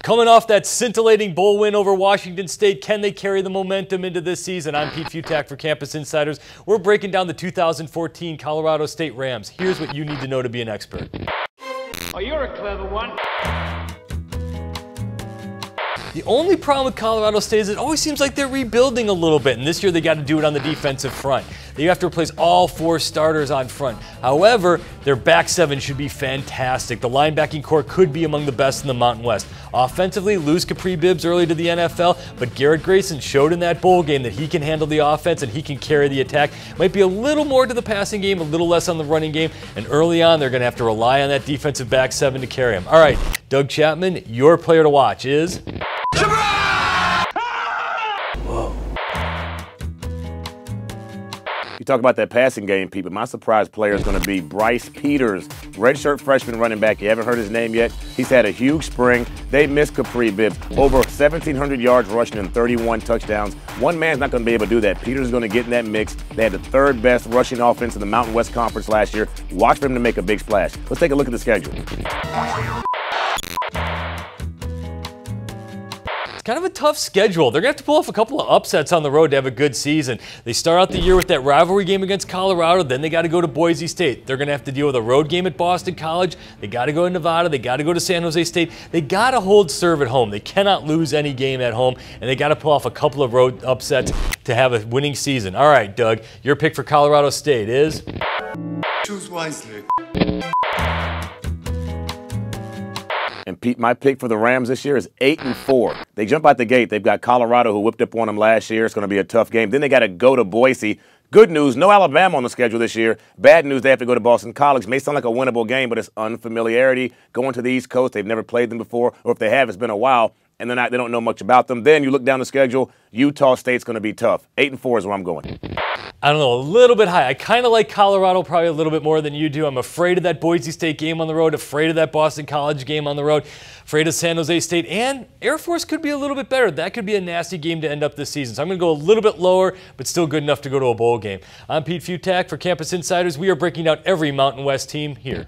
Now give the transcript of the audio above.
Coming off that scintillating bowl win over Washington State, can they carry the momentum into this season? I'm Pete Fiutak for Campus Insiders. We're breaking down the 2014 Colorado State Rams. Here's what you need to know to be an expert. Oh, you're a clever one. The only problem with Colorado State is it always seems like they're rebuilding a little bit, and this year they got to do it on the defensive front. They have to replace all 4 starters on front. However, their back 7 should be fantastic. The linebacking core could be among the best in the Mountain West. Offensively, lose Capri Bibbs early to the NFL, but Garrett Grayson showed in that bowl game that he can handle the offense and he can carry the attack. Might be a little more to the passing game, a little less on the running game, and early on they're going to have to rely on that defensive back 7 to carry him. All right, Doug Chapman, your player to watch is... You talk about that passing game, Pete, but my surprise player is going to be Bryce Peters, redshirt freshman running back. You haven't heard his name yet. He's had a huge spring. They missed Capri Bibbs. Over 1,700 yards rushing and 31 touchdowns. One man's not going to be able to do that. Peters is going to get in that mix. They had the 3rd best rushing offense in the Mountain West Conference last year. Watch for him to make a big splash. Let's take a look at the schedule. Kind of a tough schedule. They're going to have to pull off a couple of upsets on the road to have a good season. They start out the year with that rivalry game against Colorado, then they got to go to Boise State. They're going to have to deal with a road game at Boston College. They got to go to Nevada. They got to go to San Jose State. They got to hold serve at home. They cannot lose any game at home, and they got to pull off a couple of road upsets to have a winning season. All right, Doug, your pick for Colorado State is? Choose wisely. And Pete, my pick for the Rams this year is 8-4. They jump out the gate. They've got Colorado, who whipped up on them last year. It's going to be a tough game. Then they got to go to Boise. Good news, no Alabama on the schedule this year. Bad news, they have to go to Boston College. May sound like a winnable game, but it's unfamiliarity. Going to the East Coast, they've never played them before, or if they have, it's been a while, and they don't know much about them. Then you look down the schedule, Utah State's going to be tough. 8-4 is where I'm going. I don't know, a little bit high. I kind of like Colorado probably a little bit more than you do. I'm afraid of that Boise State game on the road, afraid of that Boston College game on the road, afraid of San Jose State, and Air Force could be a little bit better. That could be a nasty game to end up this season. So I'm going to go a little bit lower, but still good enough to go to a bowl game. I'm Pete Fiutak for Campus Insiders. We are breaking down every Mountain West team here.